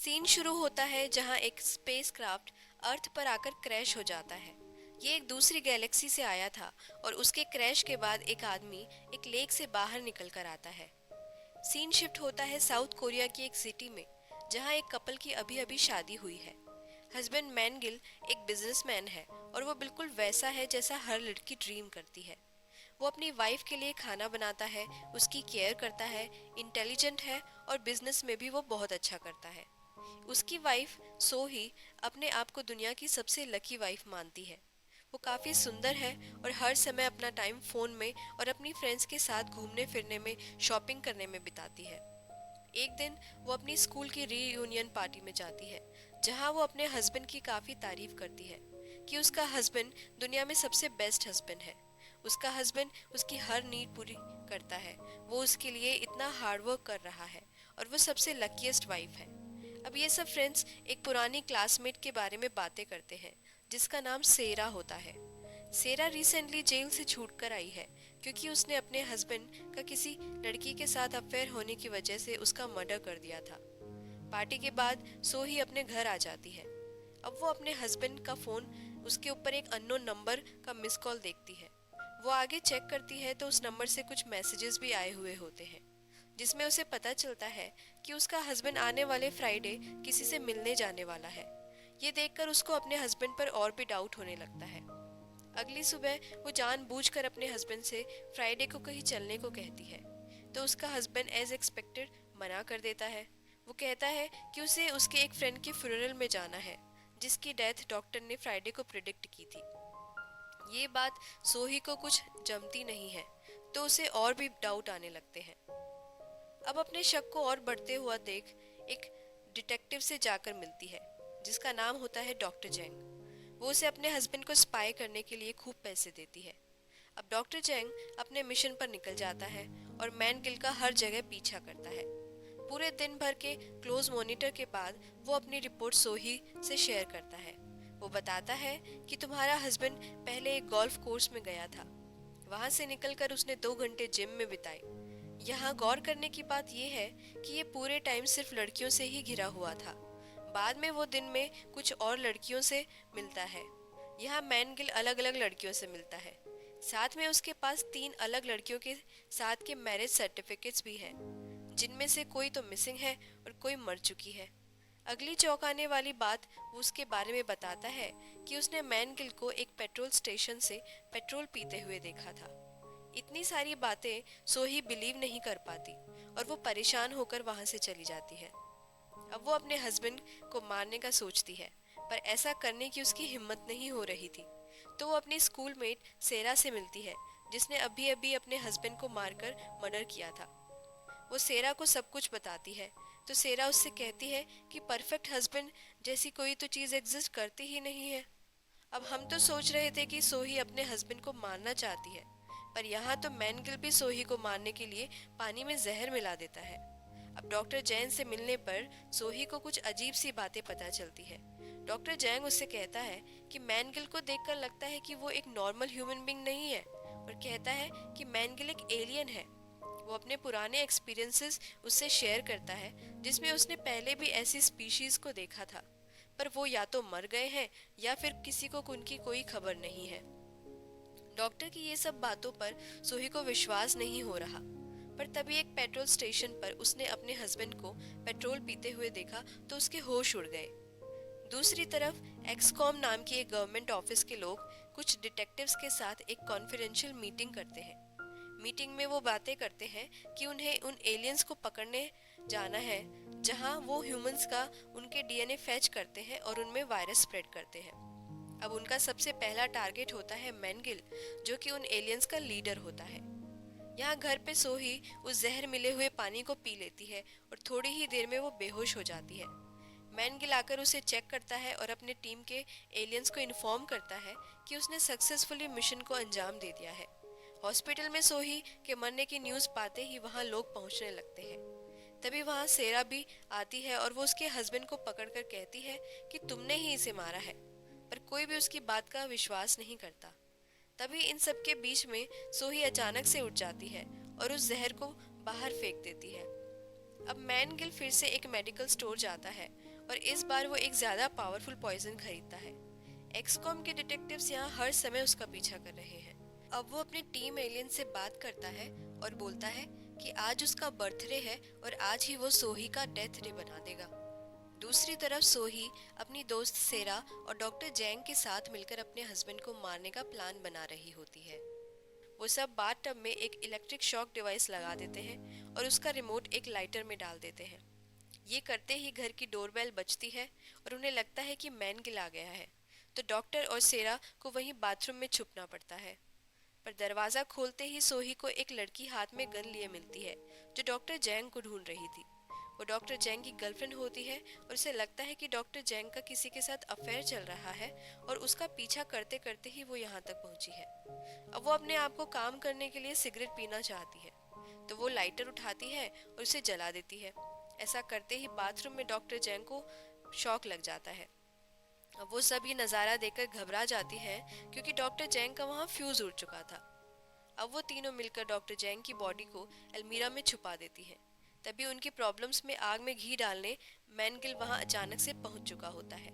Scene शुरू होता है जहां एक स्पेसक्राफ्ट अर्थ पर आकर क्रैश हो जाता है। ये एक दूसरी गैलेक्सी से आया था और उसके क्रैश के बाद एक आदमी एक लेक से बाहर निकल कर आता है। सीन शिफ्ट होता है साउथ कोरिया की एक सिटी में, जहां एक कपल की अभी अभी शादी हुई है। हस्बैंड मैनगिल एक बिजनेसमैन है और वो बिल्कुल वैसा है जैसा हर लड़की ड्रीम करती है। वो अपनी वाइफ के लिए खाना बनाता है, उसकी केयर करता है, इंटेलिजेंट है और बिजनेस में भी वो बहुत अच्छा करता है। उसकी वाइफ सोही अपने आप को दुनिया की सबसे लकी वाइफ मानती है। वो काफ़ी सुंदर है और हर समय अपना टाइम फ़ोन में और अपनी फ्रेंड्स के साथ घूमने फिरने में, शॉपिंग करने में बिताती है। एक दिन वो अपनी स्कूल की रीयूनियन पार्टी में जाती है, जहां वो अपने हस्बैंड की काफ़ी तारीफ करती है कि उसका हस्बैंड दुनिया में सबसे बेस्ट हस्बैंड है। उसका हस्बैंड उसकी हर नीड पूरी करता है, वो उसके लिए इतना हार्ड वर्क कर रहा है और वो सबसे लकीएस्ट वाइफ है। अब ये सब फ्रेंड्स एक पुरानी क्लासमेट के बारे में बातें करते हैं, जिसका नाम सेरा होता है। सेरा रिसेंटली जेल से छूट कर आई है क्योंकि उसने अपने हस्बैंड का किसी लड़की के साथ अफेयर होने की वजह से उसका मर्डर कर दिया था। पार्टी के बाद सोही अपने घर आ जाती है। अब वो अपने हस्बैंड का फ़ोन, उसके ऊपर एक अननोन नंबर का मिस कॉल देखती है। वो आगे चेक करती है तो उस नंबर से कुछ मैसेजेस भी आए हुए होते हैं, जिसमें उसे पता चलता है कि उसका हस्बैंड आने वाले फ्राइडे किसी से मिलने जाने वाला है। ये देखकर उसको अपने हस्बैंड पर और भी डाउट होने लगता है। अगली सुबह वो जानबूझकर अपने हस्बैंड से फ्राइडे को कहीं चलने को कहती है, तो उसका हस्बैंड एज एक्सपेक्टेड मना कर देता है। वो कहता है कि उसे उसके एक फ्रेंड के फ्यूनरल में जाना है, जिसकी डेथ डॉक्टर ने फ्राइडे को प्रिडिक्ट की थी। ये बात सोही को कुछ जमती नहीं है, तो उसे और भी डाउट आने लगते हैं। अब अपने शक को और बढ़ते हुआ देख एक डिटेक्टिव से जाकर मिलती है, जिसका नाम होता है डॉक्टर जेंग। वो उसे अपने हस्बैंड को स्पाई करने के लिए खूब पैसे देती है। अब डॉक्टर जेंग अपने मिशन पर निकल जाता है और मैनगिल का हर जगह पीछा करता है। पूरे दिन भर के क्लोज मॉनिटर के बाद वो अपनी रिपोर्ट सोही से शेयर करता है। वो बताता है कि तुम्हारा हस्बैंड पहले एक गोल्फ कोर्स में गया था। वहां से निकलकर उसने 2 घंटे जिम में बिताए। यहाँ गौर करने की बात यह है कि ये पूरे टाइम सिर्फ लड़कियों से ही घिरा हुआ था। बाद में वो दिन में कुछ और लड़कियों से मिलता है। यहाँ मैनगिल अलग अलग लड़कियों से मिलता है। साथ में उसके पास 3 अलग लड़कियों के साथ के मैरिज सर्टिफिकेट्स भी हैं, जिनमें से कोई तो मिसिंग है और कोई मर चुकी है। अगली चौंकाने वाली बात वो उसके बारे में बताता है कि उसने मैनगिल को एक पेट्रोल स्टेशन से पेट्रोल पीते हुए देखा था। इतनी सारी बातें सोही बिलीव नहीं कर पाती और वो परेशान होकर वहां से चली जाती है। अब वो अपने हस्बैंड को मारने का सोचती है, पर ऐसा करने की उसकी हिम्मत नहीं हो रही थी। तो वो अपनी स्कूलमेट सेरा से मिलती है, जिसने अभी अभी अपने हस्बैंड को मारकर मर्डर किया था। वो सेरा को सब कुछ बताती है, तो सेरा उससे कहती है कि परफेक्ट हस्बैंड जैसी कोई तो चीज़ एग्जिस्ट करती ही नहीं है। अब हम तो सोच रहे थे कि सोही अपने हस्बैंड को मारना चाहती है, पर यहाँ तो मैनगिल भी सोही को मारने के लिए पानी में जहर मिला देता है। अब डॉक्टर जैन से मिलने पर सोही को कुछ अजीब सी बातें पता चलती है। डॉक्टर जैंग उससे कहता है कि मैनगिल को देखकर लगता है कि वो एक नॉर्मल ह्यूमन बीइंग नहीं है, और कहता है कि मैनगिल एक एलियन है। वो अपने पुराने एक्सपीरियंसेस उससे शेयर करता है, जिसमें उसने पहले भी ऐसी स्पीशीज को देखा था, पर वो या तो मर गए हैं या फिर किसी को उनकी कोई खबर नहीं है। डॉक्टर की ये सब बातों पर सोही को विश्वास नहीं हो रहा, पर तभी एक पेट्रोल स्टेशन पर उसने अपने हस्बैंड को पेट्रोल पीते हुए देखा तो उसके होश उड़ गए। दूसरी तरफ एक्सकॉम नाम की एक गवर्नमेंट ऑफिस के लोग कुछ डिटेक्टिव्स के साथ एक कॉन्फिडेंशियल मीटिंग करते हैं। मीटिंग में वो बातें करते हैं कि उन्हें उन एलियंस को पकड़ने जाना है, जहां वो ह्यूमंस का उनके डीएनए फैच करते हैं और उनमें वायरस स्प्रेड करते हैं। अब उनका सबसे पहला टारगेट होता है मैनगिल, जो कि उन एलियंस का लीडर होता है। यहाँ घर पे सोही उस जहर मिले हुए पानी को पी लेती है और थोड़ी ही देर में वो बेहोश हो जाती है। मैनगिल आकर उसे चेक करता है और अपने टीम के एलियंस को इन्फॉर्म करता है कि उसने सक्सेसफुली मिशन को अंजाम दे दिया है। हॉस्पिटल में सोही के मरने की न्यूज़ पाते ही वहाँ लोग पहुँचने लगते हैं। तभी वहाँ सेरा भी आती है और वो उसके हस्बैंड को पकड़कर कहती है कि तुमने ही इसे मारा है, पर कोई भी उसकी बात का विश्वास नहीं करता। तभी इन सब के बीच में सोही अचानक से उठ जाती है और उस जहर को बाहर फेंक देती है। अब मैनगिल फिर से एक मेडिकल स्टोर जाता है और इस बार वो एक ज़्यादा पावरफुल पॉइजन खरीदता है। एक्सकॉम के डिटेक्टिव्स यहाँ हर समय उसका पीछा कर रहे हैं। अब वो अपनी टीम एलियन से बात करता है और बोलता है कि आज उसका बर्थडे है और आज ही वो सोही का डेथ डे बना देगा। दूसरी तरफ सोही अपनी दोस्त सेरा और डॉक्टर जैंग के साथ मिलकर अपने हस्बैंड को मारने का प्लान बना रही होती है। वो सब बाथ टब में एक इलेक्ट्रिक शॉक डिवाइस लगा देते हैं और उसका रिमोट एक लाइटर में डाल देते हैं। ये करते ही घर की डोरबेल बजती है और उन्हें लगता है कि मैनगिल आ गया है, तो डॉक्टर और सेरा को वहीं बाथरूम में छुपना पड़ता है। पर दरवाज़ा खोलते ही सोही को एक लड़की हाथ में गन लिए मिलती है जो डॉक्टर जैंग को ढूंढ रही थी। वो डॉक्टर जैंग की गर्लफ्रेंड होती है और उसे लगता है कि डॉक्टर जैंग का किसी के साथ अफेयर चल रहा है और उसका पीछा करते करते ही वो यहाँ तक पहुँची है। अब वो अपने आप को काम करने के लिए सिगरेट पीना चाहती है, तो वो लाइटर उठाती है और उसे जला देती है। ऐसा करते ही बाथरूम में डॉक्टर जैंग को शॉक लग जाता है। अब वो सब ये नज़ारा देखकर घबरा जाती है क्योंकि डॉक्टर जैंग का वहाँ फ्यूज़ उड़ चुका था। अब वो तीनों मिलकर डॉक्टर जैंग की बॉडी को अलमीरा में छुपा देती हैं। तभी उनकी प्रॉब्लम्स में आग में घी डालने मैनगिल वहाँ अचानक से पहुँच चुका होता है।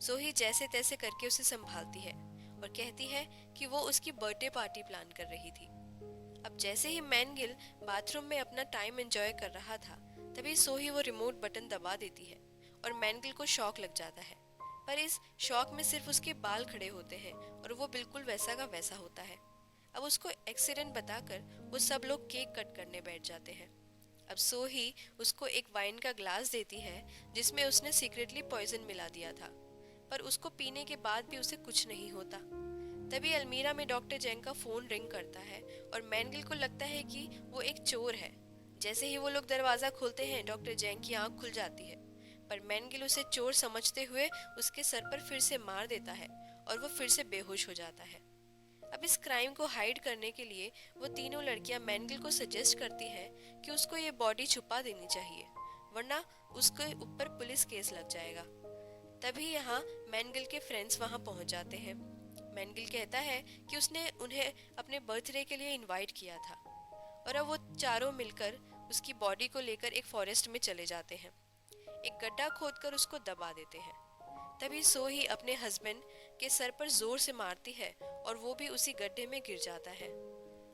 सोही जैसे तैसे करके उसे संभालती है और कहती है कि वो उसकी बर्थडे पार्टी प्लान कर रही थी। अब जैसे ही मैनगिल बाथरूम में अपना टाइम एंजॉय कर रहा था, तभी सोही वो रिमोट बटन दबा देती है और मैनगिल को शॉक लग जाता है। पर इस शॉक में सिर्फ उसके बाल खड़े होते हैं और वो बिल्कुल वैसा का वैसा होता है। अब उसको एक्सीडेंट बताकर वो सब लोग केक कट करने बैठ जाते हैं। अब सोही उसको एक वाइन का ग्लास देती है जिसमें उसने सीक्रेटली पॉइजन मिला दिया था, पर उसको पीने के बाद भी उसे कुछ नहीं होता। तभी अलमीरा में डॉक्टर जैंग का फोन रिंग करता है और मैनगिल को लगता है कि वो एक चोर है। जैसे ही वो लोग दरवाज़ा खोलते हैं, डॉक्टर जैंग की आंख खुल जाती है, पर मैनगिल उसे चोर समझते हुए उसके सर पर फिर से मार देता है और वो फिर से बेहोश हो जाता है। अब इस क्राइम को हाइड करने के लिए वो तीनों लड़कियां मैनगिल को सजेस्ट करती हैं कि उसको ये बॉडी छुपा देनी चाहिए, वरना उसके ऊपर पुलिस केस लग जाएगा। तभी यहाँ मैनगिल के फ्रेंड्स वहाँ पहुँच जाते हैं। मैनगिल कहता है कि उसने उन्हें अपने बर्थडे के लिए इनवाइट किया था और अब वो चारों मिलकर उसकी बॉडी को लेकर एक फॉरेस्ट में चले जाते हैं। एक गड्ढा खोदकर उसको दबा देते हैं। तभी सोही अपने हस्बैंड के सर पर जोर से मारती है और वो भी उसी गड्ढे में गिर जाता है।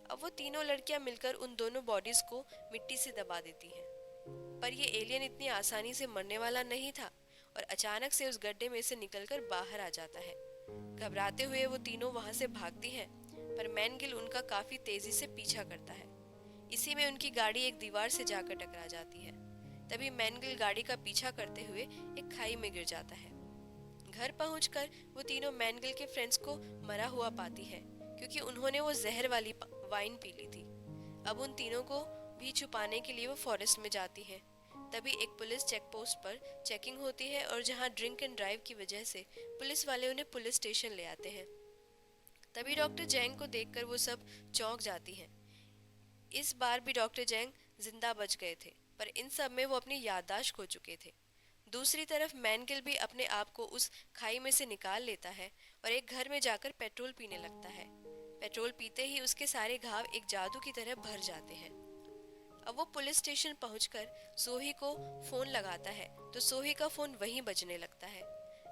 अब वो तीनों लड़कियां मिलकर उन दोनों बॉडीज को मिट्टी से दबा देती हैं। पर ये एलियन इतनी आसानी से मरने वाला नहीं था और अचानक से उस गड्ढे में से निकलकर बाहर आ जाता है। घबराते हुए वो तीनों वहां से भागती हैं, पर मैनगिल उनका काफी तेजी से पीछा करता है। इसी में उनकी गाड़ी एक दीवार से जाकर टकरा जाती है। तभी मैनगिल गाड़ी का पीछा करते हुए एक खाई में गिर जाता है। घर पहुंचकर वो तीनों मैनगिल के फ्रेंड्स को मरा हुआ पाती है क्योंकि उन्होंने वो जहर वाली वाइन पी ली थी। अब उन तीनों को भी छुपाने के लिए वो फॉरेस्ट में जाती हैं। तभी एक पुलिस चेक पोस्ट पर चेकिंग होती है और जहां ड्रिंक एंड ड्राइव की वजह से पुलिस वाले उन्हें पुलिस स्टेशन ले आते हैं। तभी डॉक्टर जैंग को देखकर वो सब चौंक जाती हैं। इस बार भी डॉक्टर जैंग जिंदा बच गए थे, पर इन सब में वो अपनी याददाश्त खो चुके थे। दूसरी तरफ मैनगिल भी अपने आप को उस खाई में से निकाल लेता है और एक घर में जाकर पेट्रोल पीने लगता है। पेट्रोल पीते ही उसके सारे घाव एक जादू की तरह भर जाते हैं। अब वो पुलिस स्टेशन पहुंचकर सोही को फोन लगाता है, तो सोही का फोन वहीं बजने लगता है।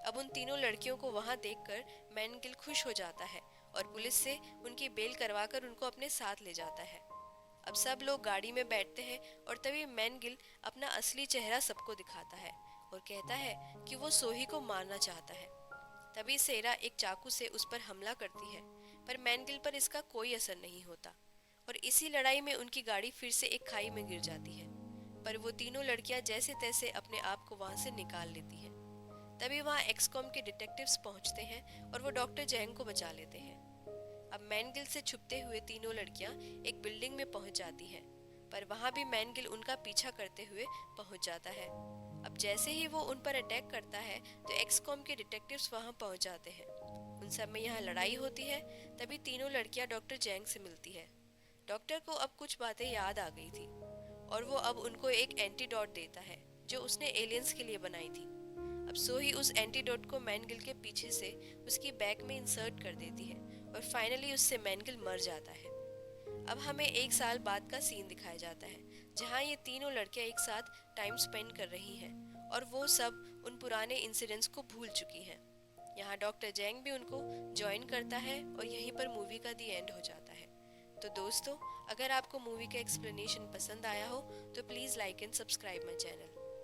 अब उन तीनों लड़कियों को वहां देखकर मैनगिल खुश हो जाता है और पुलिस से उनकी बेल करवाकर उनको अपने साथ ले जाता है। अब सब लोग गाड़ी में बैठते हैं और तभी मैनगिल अपना असली चेहरा सबको दिखाता है और कहता है कि वो सोही को मारना चाहता है। तभी सेरा एक चाकू से उस पर हमला करती है, पर मैनगिल पर इसका कोई असर नहीं होता और इसी लड़ाई में उनकी गाड़ी फिर से एक खाई में गिर जाती है। पर वो तीनों लड़कियां जैसे तैसे अपने आप को वहां से निकाल लेती हैं। तभी वहां एक्सकॉम के डिटेक्टिव्स पहुंचते हैं और वो डॉक्टर जैंग को बचा लेते हैं। अब मैनगिल से छुपते हुए तीनों लड़कियां एक बिल्डिंग में पहुंच जाती हैं, पर वहां भी मैनगिल उनका पीछा करते हुए पहुंच जाता है। अब जैसे ही वो उन पर अटैक करता है, तो एक्सकॉम के डिटेक्टिव्स वहां पहुंच जाते हैं। उन सब में यहाँ लड़ाई होती है। तभी तीनों लड़कियां डॉक्टर जैंग से मिलती है। डॉक्टर को अब कुछ बातें याद आ गई थी और वो अब उनको एक एंटीडोट देता है जो उसने एलियंस के लिए बनाई थी। अब सोही उस एंटीडोट को मैनगिल के पीछे से उसकी बैक में इंसर्ट कर देती है और फाइनली उससे मैनगिल मर जाता है। अब हमें एक साल बाद का सीन दिखाया जाता है जहाँ ये तीनों लड़कियां एक साथ टाइम स्पेंड कर रही हैं और वो सब उन पुराने इंसिडेंट्स को भूल चुकी हैं। यहाँ डॉक्टर जेंग भी उनको ज्वाइन करता है और यहीं पर मूवी का दी एंड हो जाता है। तो दोस्तों, अगर आपको मूवी का एक्सप्लेनेशन पसंद आया हो तो please like and subscribe my channel.